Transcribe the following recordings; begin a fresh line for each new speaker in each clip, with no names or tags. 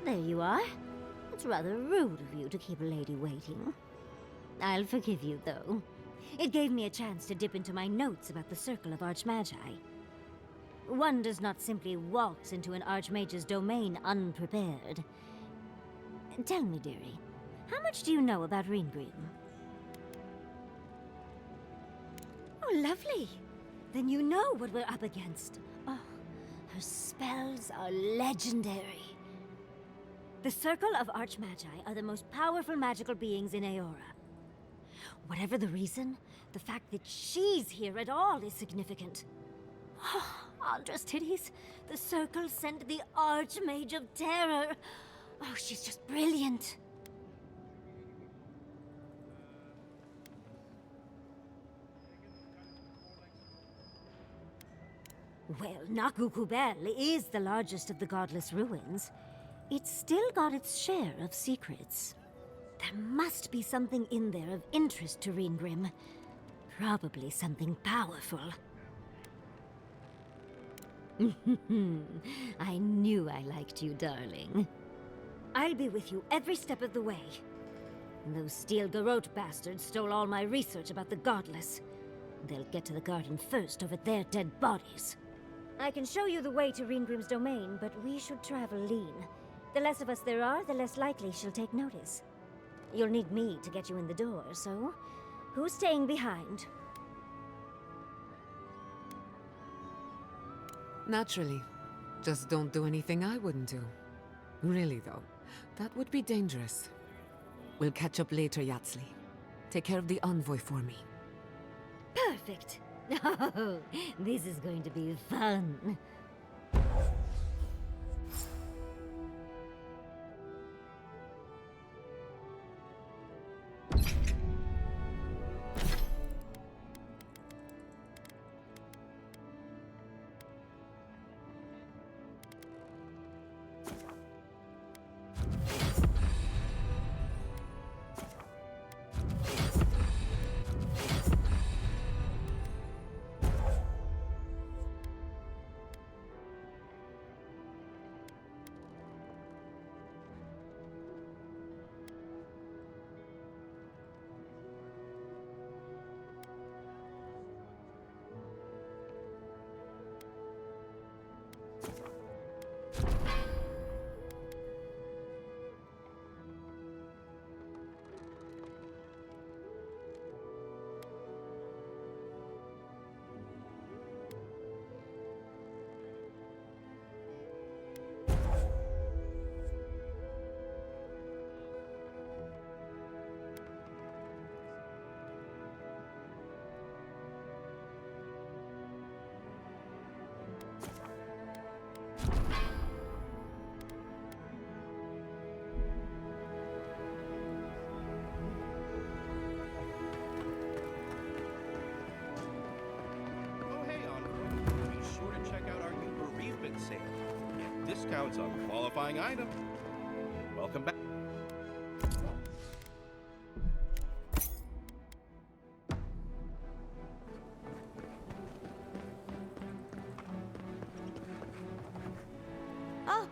There you are. It's rather rude of you to keep a lady waiting. I'll forgive you, though. It gave me a chance to dip into my notes about the Circle of Archmagi. One does not simply waltz into an Archmage's domain unprepared. Tell me, dearie, how much do you know about Reengrim? Oh, lovely. Then you know what we're up against. Oh, her spells are legendary. The Circle of Archmagi are the most powerful magical beings in Aora. Whatever the reason, the fact that she's here at all is significant. Oh, Andra's titties, the Circle sent the Archmage of Terror. Oh, she's just brilliant. Well, Nakukubel is the largest of the godless ruins. It's still got its share of secrets. There must be something in there of interest to Reengrim. Probably something powerful. I knew I liked you, darling. I'll be with you every step of the way. Those Steel Garrote bastards stole all my research about the Godless. They'll get to the garden first over their dead bodies. I can show you the way to Reengrim's domain, but we should travel lean. The less of us there are, the less likely she'll take notice. You'll need me to get you in the door, so who's staying behind?
Naturally. Just don't do anything I wouldn't do. Really, though, that would be dangerous. We'll catch up later, Yatsli. Take care of the envoy for me.
Perfect. Oh, this is going to be fun.
Discounts on qualifying items. Welcome back.
Oh!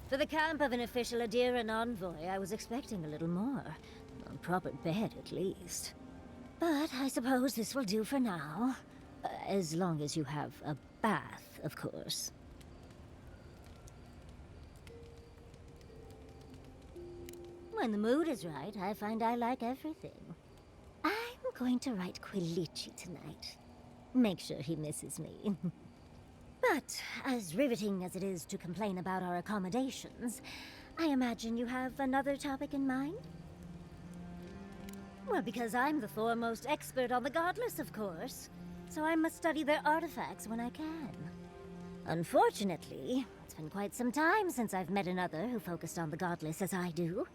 For the camp of an official Adiran envoy, I was expecting a little more. A proper bed, at least. But I suppose this will do for now. As long as you have a bath, of course. When the mood is right, I find I like everything. I'm going to write Quilici tonight. Make sure he misses me. But, as riveting as it is to complain about our accommodations, I imagine you have another topic in mind? Well, because I'm the foremost expert on the Godless, of course. So I must study their artifacts when I can. Unfortunately, it's been quite some time since I've met another who focused on the Godless as I do.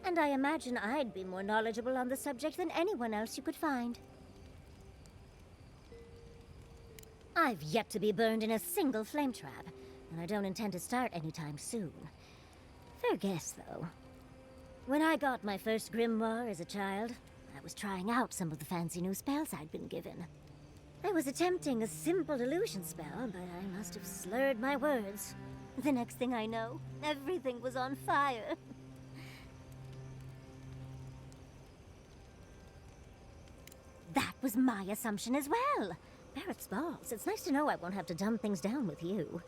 And I imagine I'd be more knowledgeable on the subject than anyone else you could find. I've yet to be burned in a single flame trap, and I don't intend to start anytime soon. Fair guess, though. When I got my first grimoire as a child, I was trying out some of the fancy new spells I'd been given. I was attempting a simple illusion spell, but I must have slurred my words. The next thing I know, everything was on fire. That was my assumption as well. Barrett's balls. It's nice to know I won't have to dumb things down with you.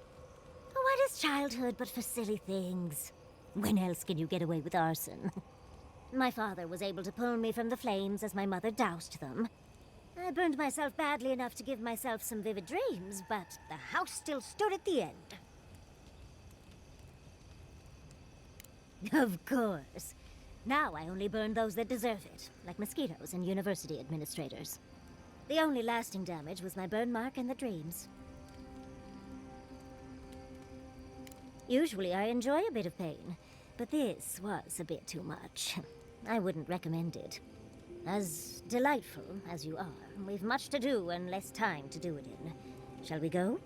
What is childhood but for silly things? When else can you get away with arson? My father was able to pull me from the flames as my mother doused them. I burned myself badly enough to give myself some vivid dreams, but the house still stood at the end. Of course. Now I only burn those that deserve it, like mosquitoes and university administrators. The only lasting damage was my burn mark and the dreams. Usually I enjoy a bit of pain, but this was a bit too much. I wouldn't recommend it. As delightful as you are, we've much to do and less time to do it in. Shall we go?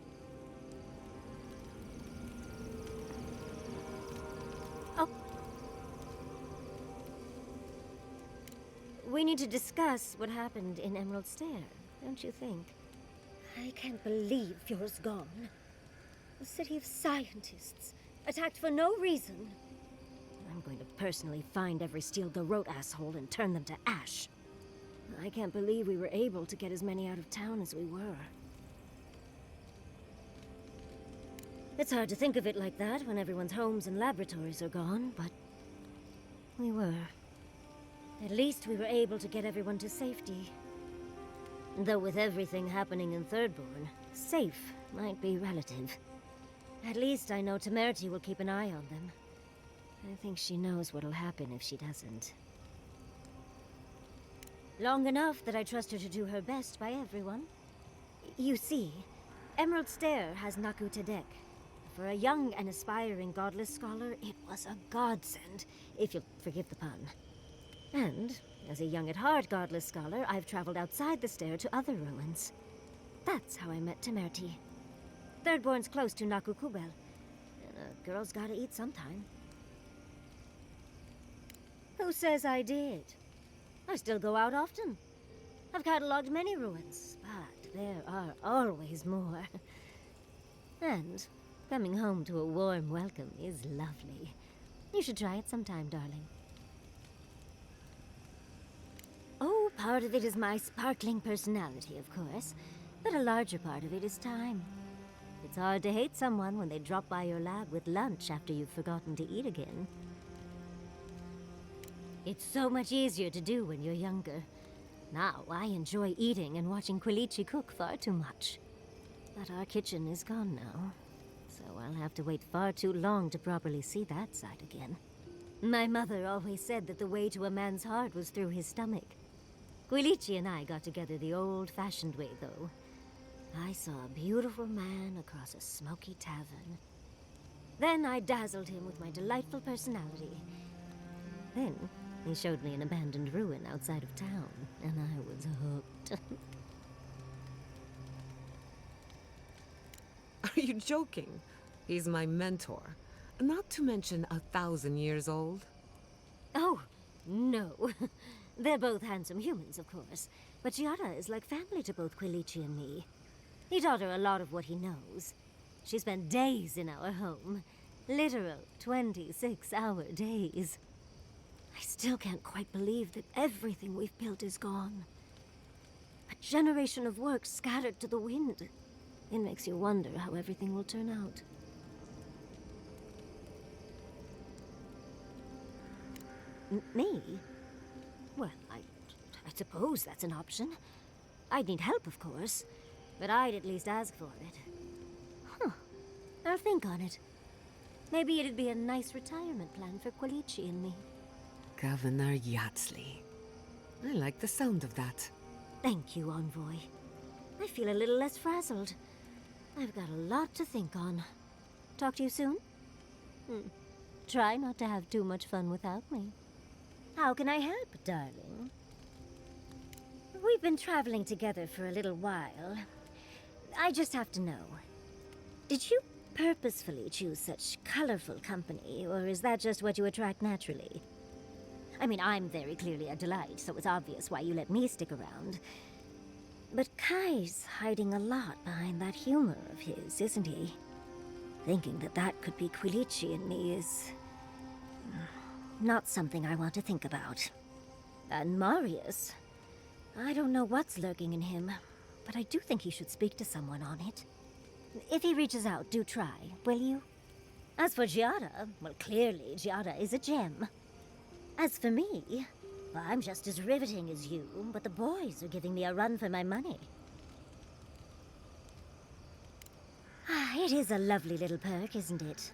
Oh. We need to discuss what happened in Emerald Stair, don't you think? I can't believe Fjord's gone. A city of scientists, attacked for no reason. I'm going to personally find every Steel Garrote asshole and turn them to ash. I can't believe we were able to get as many out of town as we were. It's hard to think of it like that when everyone's homes and laboratories are gone, but we were. At least we were able to get everyone to safety. Though with everything happening in Thirdborn, safe might be relative. At least I know Temerity will keep an eye on them. I think she knows what'll happen if she doesn't. Long enough that I trust her to do her best by everyone. You see, Emerald Stair has Naku Tedek. For a young and aspiring godless scholar, it was a godsend, if you'll forgive the pun. And, as a young at heart godless scholar, I've traveled outside the stair to other ruins. That's how I met Temerity. Thirdborn's close to Naku Kubel, and a girl's gotta eat sometime. Who says I did? I still go out often. I've catalogued many ruins, but there are always more. And coming home to a warm welcome is lovely. You should try it sometime, darling. Oh, part of it is my sparkling personality, of course, but a larger part of it is time. It's hard to hate someone when they drop by your lab with lunch after you've forgotten to eat again. It's so much easier to do when you're younger. Now, I enjoy eating and watching Quilici cook far too much. But our kitchen is gone now, so I'll have to wait far too long to properly see that side again. My mother always said that the way to a man's heart was through his stomach. Quilici and I got together the old-fashioned way, though. I saw a beautiful man across a smoky tavern. Then I dazzled him with my delightful personality. Then he showed me an abandoned ruin outside of town, and I was hooked.
Are you joking? He's my mentor. Not to mention 1,000 years old.
Oh, no. They're both handsome humans, of course. But Giada is like family to both Quilici and me. He taught her a lot of what he knows. She spent days in our home. Literal 26-hour days. I still can't quite believe that everything we've built is gone. A generation of work scattered to the wind. It makes you wonder how everything will turn out. Me? Well, I suppose that's an option. I'd need help, of course, but I'd at least ask for it. Huh. I'll think on it. Maybe it'd be a nice retirement plan for Quilici and me.
Governor Yatsley. I like the sound of that.
Thank you, Envoy. I feel a little less frazzled. I've got a lot to think on. Talk to you soon? Try not to have too much fun without me. How can I help, darling? We've been traveling together for a little while. I just have to know. Did you purposefully choose such colorful company, or is that just what you attract naturally? I mean, I'm very clearly a delight, so it's obvious why you let me stick around. But Kai's hiding a lot behind that humor of his, isn't he? Thinking that that could be Quilici and me is... not something I want to think about. And Marius... I don't know what's lurking in him, but I do think he should speak to someone on it. If he reaches out, do try, will you? As for Giada, well, clearly Giada is a gem. As for me, well, I'm just as riveting as you, but the boys are giving me a run for my money. It is a lovely little perk, isn't it?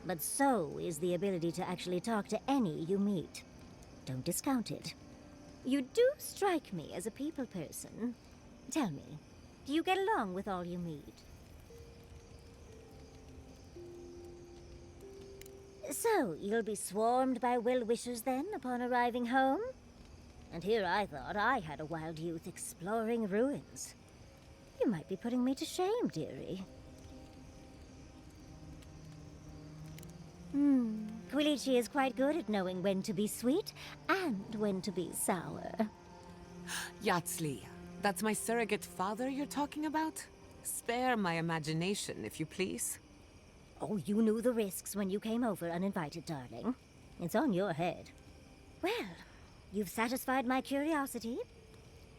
But so is the ability to actually talk to any you meet. Don't discount it. You do strike me as a people person. Tell me, do you get along with all you meet? So, you'll be swarmed by well-wishers then, upon arriving home? And here I thought I had a wild youth exploring ruins. You might be putting me to shame, dearie. Quilici is quite good at knowing when to be sweet and when to be sour.
Yatsley, that's my surrogate father you're talking about? Spare my imagination, if you please.
Oh, you knew the risks when you came over uninvited, darling. It's on your head. Well, you've satisfied my curiosity.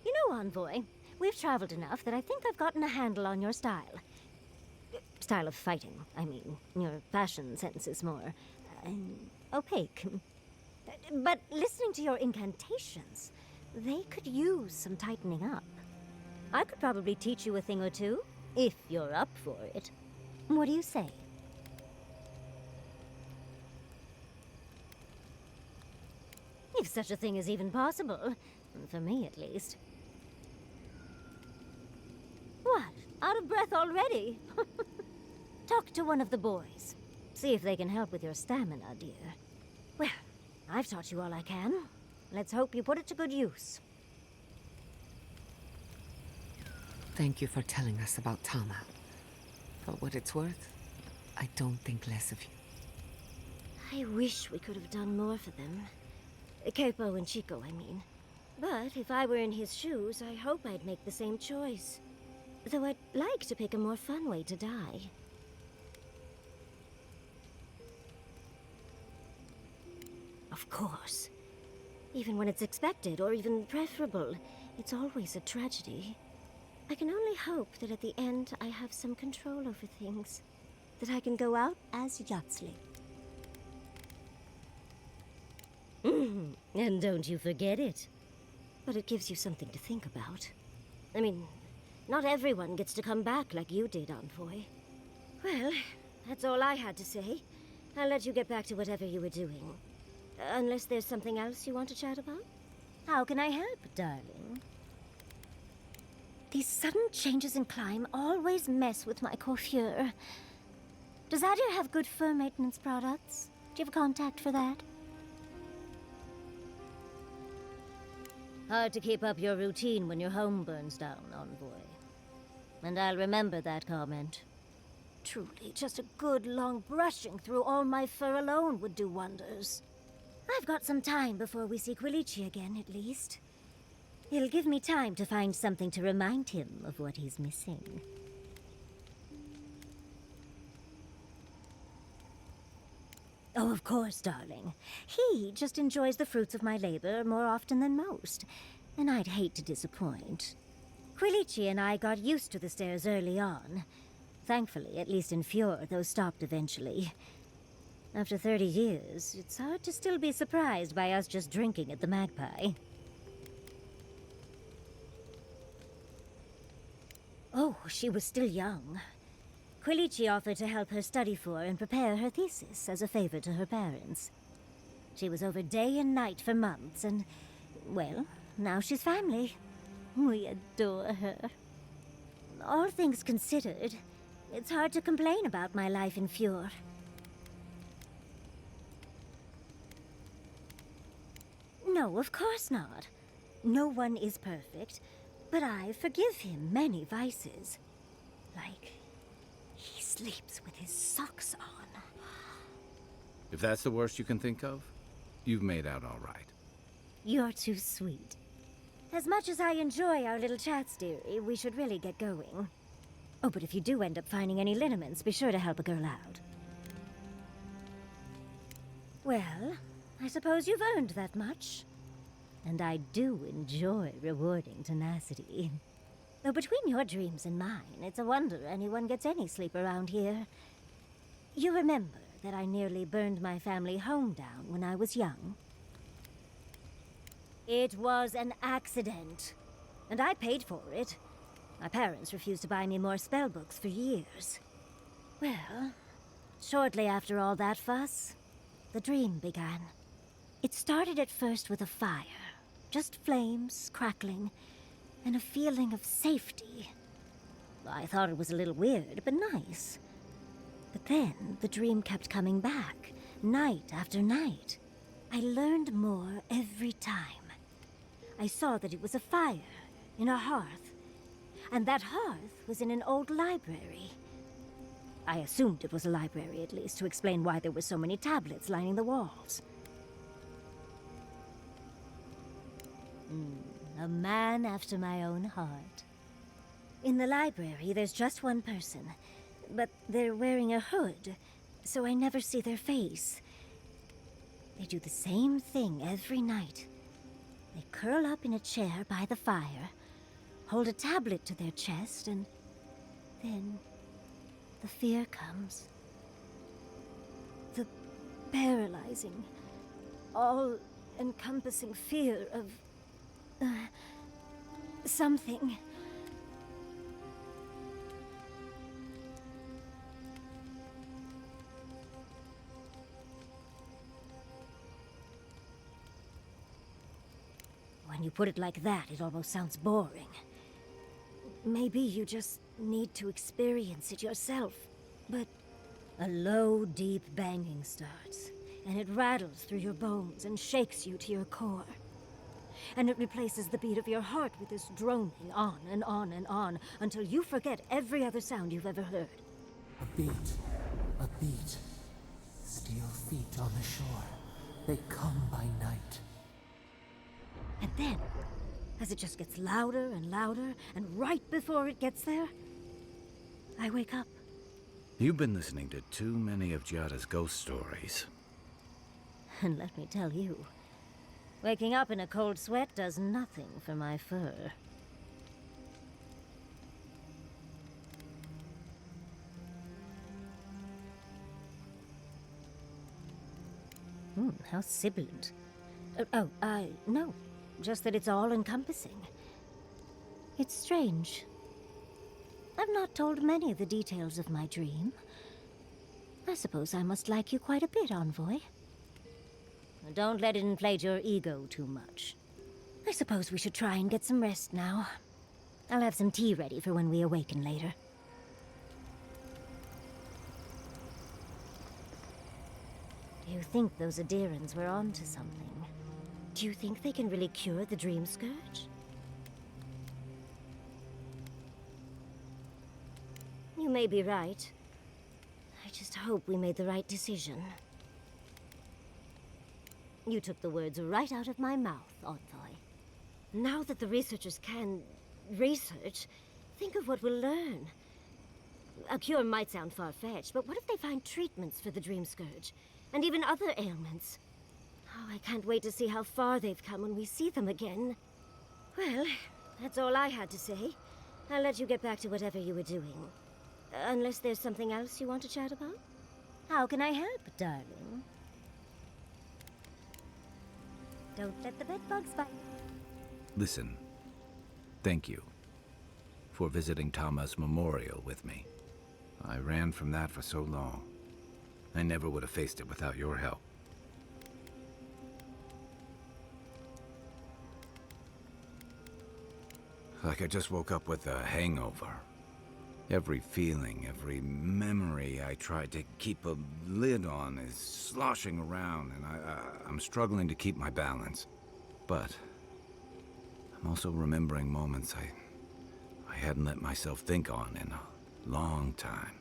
You know, Envoy, we've traveled enough that I think I've gotten a handle on your style. Style of fighting, I mean. Your fashion sense is more... opaque. But listening to your incantations, they could use some tightening up. I could probably teach you a thing or two, if you're up for it. What do you say? If such a thing is even possible. For me, at least. What? Out of breath already? Talk to one of the boys. See if they can help with your stamina, dear. Well, I've taught you all I can. Let's hope you put it to good use.
Thank you for telling us about Tama. For what it's worth, I don't think less of you.
I wish we could have done more for them. Capo and Chico, I mean. But if I were in his shoes, I hope I'd make the same choice. Though I'd like to pick a more fun way to die. Of course. Even when it's expected, or even preferable, it's always a tragedy. I can only hope that at the end I have some control over things. That I can go out as Yatsley. And don't you forget it. But it gives you something to think about. I mean, not everyone gets to come back like you did, Envoy. Well, that's all I had to say. I'll let you get back to whatever you were doing. Unless there's something else you want to chat about? How can I help, darling? These sudden changes in climate always mess with my coiffure. Does Adir have good fur maintenance products? Do you have a contact for that? Hard to keep up your routine when your home burns down, Envoy. And I'll remember that comment. Truly, just a good long brushing through all my fur alone would do wonders. I've got some time before we see Quilici again, at least. It'll give me time to find something to remind him of what he's missing. Oh, of course, darling. He just enjoys the fruits of my labor more often than most, and I'd hate to disappoint. Quilici and I got used to the stairs early on. Thankfully, at least in Fjord, those stopped eventually. After 30 years, it's hard to still be surprised by us just drinking at the Magpie. Oh, she was still young. Quilici offered to help her study for and prepare her thesis as a favor to her parents. She was over day and night for months, and, well, now she's family. We adore her. All things considered, it's hard to complain about my life in Fjord. No, of course not. No one is perfect, but I forgive him many vices. Like, he sleeps with his socks on.
If that's the worst you can think of, you've made out all right.
You're too sweet. As much as I enjoy our little chats, dearie, we should really get going. Oh, but if you do end up finding any liniments, be sure to help a girl out. Well, I suppose you've earned that much. And I do enjoy rewarding tenacity. Though between your dreams and mine, it's a wonder anyone gets any sleep around here. You remember that I nearly burned my family home down when I was young? It was an accident, and I paid for it. My parents refused to buy me more spellbooks for years. Well, shortly after all that fuss, the dream began. It started at first with a fire, just flames crackling, and a feeling of safety. I thought it was a little weird, but nice. But then the dream kept coming back, night after night. I learned more every time. I saw that it was a fire in a hearth, and that hearth was in an old library. I assumed it was a library, at least, to explain why there were so many tablets lining the walls. A man after my own heart. In the library, there's just one person, but they're wearing a hood, so I never see their face. They do the same thing every night. They curl up in a chair by the fire, hold a tablet to their chest, and then the fear comes. The paralyzing, all-encompassing fear of something. When you put it like that, it almost sounds boring. Maybe you just need to experience it yourself. But a low, deep banging starts, and it rattles through your bones and shakes you to your core. And it replaces the beat of your heart with this droning on and on and on until you forget every other sound you've ever heard.
A beat. Steel feet on the shore. They come by night.
And then, as it just gets louder and louder, and right before it gets there, I wake up.
You've been listening to too many of Giada's ghost stories.
And let me tell you, waking up in a cold sweat does nothing for my fur. How sibilant. No. Just that it's all-encompassing. It's strange. I've not told many of the details of my dream. I suppose I must like you quite a bit, Envoy. Don't let it inflate your ego too much. I suppose we should try and get some rest now. I'll have some tea ready for when we awaken later. Do you think those Adirans were onto something? Do you think they can really cure the Dream Scourge? You may be right. I just hope we made the right decision. You took the words right out of my mouth, Envoy. Now that the researchers can research, think of what we'll learn. A cure might sound far-fetched, but what if they find treatments for the Dream Scourge? And even other ailments? Oh, I can't wait to see how far they've come when we see them again. Well, that's all I had to say. I'll let you get back to whatever you were doing. Unless there's something else you want to chat about? How can I help, darling? Don't let the bedbugs bite.
Listen, thank you for visiting Tama's memorial with me. I ran from that for so long. I never would have faced it without your help. Like I just woke up with a hangover. Every feeling, every memory I tried to keep a lid on is sloshing around, and I'm struggling to keep my balance. But I'm also remembering moments I hadn't let myself think on in a long time.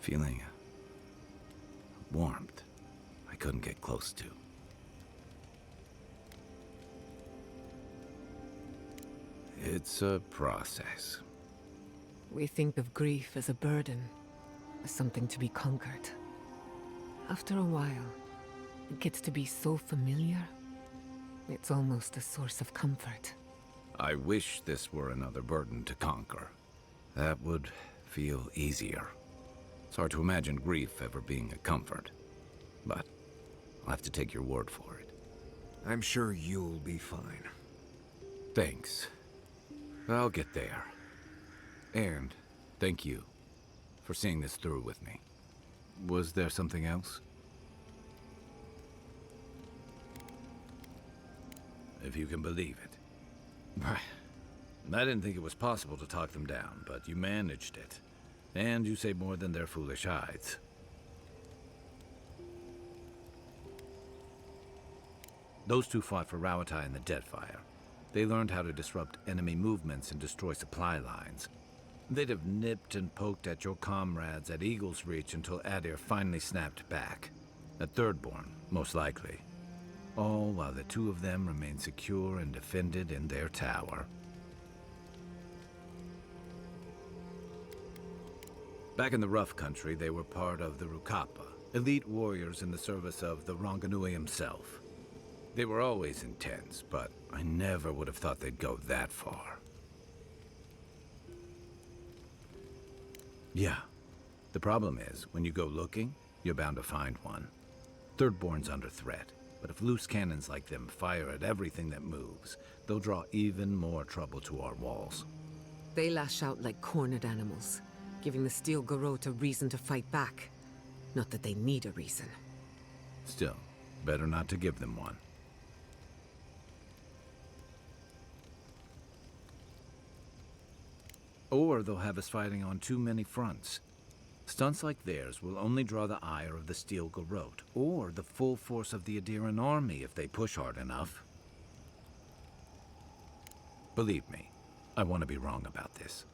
Feeling a warmth I couldn't get close to. It's a process.
We think of grief as a burden, as something to be conquered. After a while, it gets to be so familiar, it's almost a source of comfort.
I wish this were another burden to conquer. That would feel easier. It's hard to imagine grief ever being a comfort, but I'll have to take your word for it.
I'm sure you'll be fine.
Thanks. I'll get there. And thank you for seeing this through with me. Was there something else? If you can believe it. I didn't think it was possible to talk them down, but you managed it. And you say more than their foolish hides. Those two fought for Rawatai in the Deadfire. They learned how to disrupt enemy movements and destroy supply lines. They'd have nipped and poked at your comrades at Eagle's Reach until Adir finally snapped back. At Thirdborn, most likely. All while the two of them remained secure and defended in their tower. Back in the rough country, they were part of the Rukapa, elite warriors in the service of the Ranganui himself. They were always intense, but I never would have thought they'd go that far. Yeah. The problem is, when you go looking, you're bound to find one. Thirdborn's under threat, but if loose cannons like them fire at everything that moves, they'll draw even more trouble to our walls.
They lash out like cornered animals, giving the Steel Garrote a reason to fight back. Not that they need a reason.
Still, better not to give them one. Or they'll have us fighting on too many fronts. Stunts like theirs will only draw the ire of the Steel Garrote, or the full force of the Adiran army if they push hard enough. Believe me, I want to be wrong about this.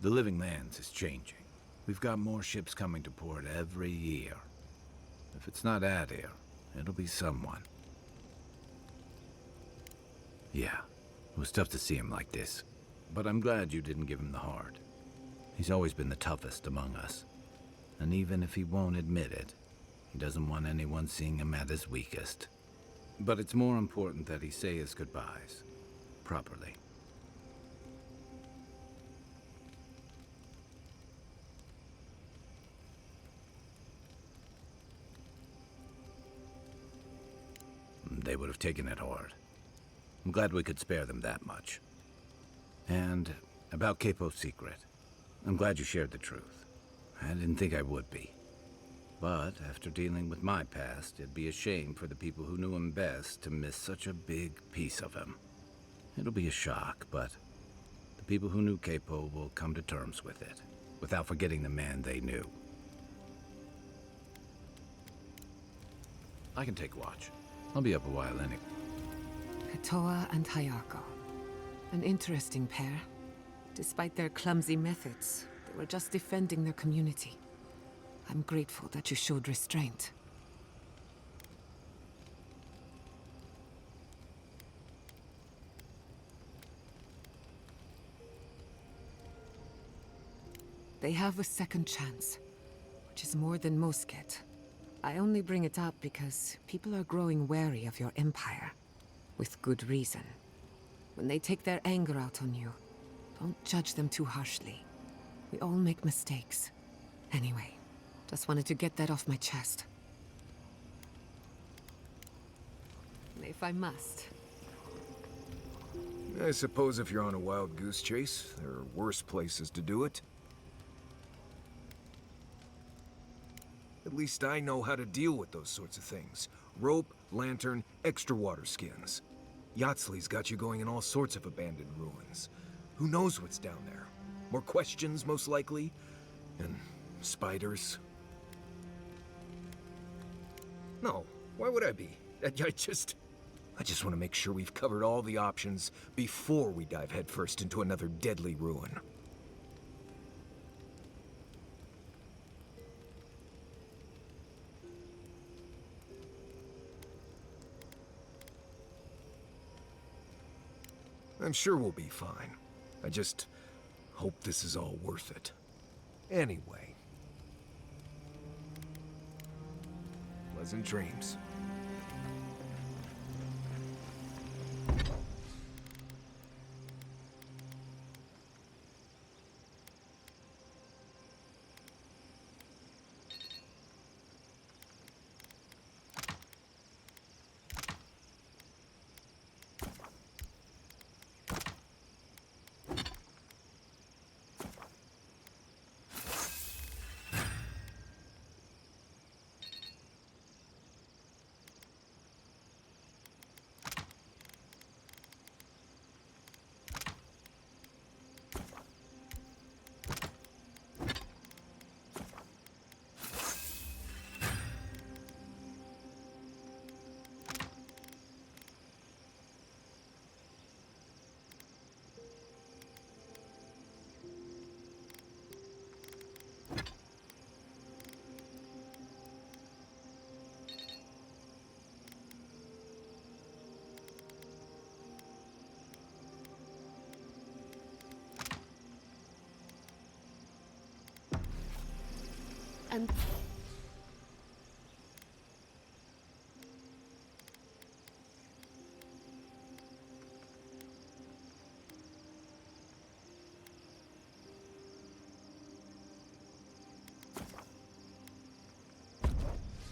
The Living Lands is changing. We've got more ships coming to port every year. If it's not Adir, it'll be someone. Yeah, it was tough to see him like this. But I'm glad you didn't give him the heart. He's always been the toughest among us. And even if he won't admit it, he doesn't want anyone seeing him at his weakest. But it's more important that he say his goodbyes. Properly. They would have taken it hard. I'm glad we could spare them that much. And about Capo's secret. I'm glad you shared the truth. I didn't think I would be. But after dealing with my past, it'd be a shame for the people who knew him best to miss such a big piece of him. It'll be a shock, but the people who knew Capo will come to terms with it, without forgetting the man they knew. I can take watch. I'll be up a while anyway.
Hatoa and Hayako. An interesting pair. Despite their clumsy methods, they were just defending their community. I'm grateful that you showed restraint. They have a second chance, which is more than most get. I only bring it up because people are growing wary of your empire. With good reason. When they take their anger out on you, don't judge them too harshly. We all make mistakes. Anyway, just wanted to get that off my chest. If I must.
I suppose if you're on a wild goose chase, there are worse places to do it. At least I know how to deal with those sorts of things. Rope, lantern, extra water skins. Yatsley's got you going in all sorts of abandoned ruins. Who knows what's down there? More questions, most likely. And spiders. No, why would I be? I just want to make sure we've covered all the options before we dive headfirst into another deadly ruin. I'm sure we'll be fine. I just hope this is all worth it. Anyway. Pleasant dreams.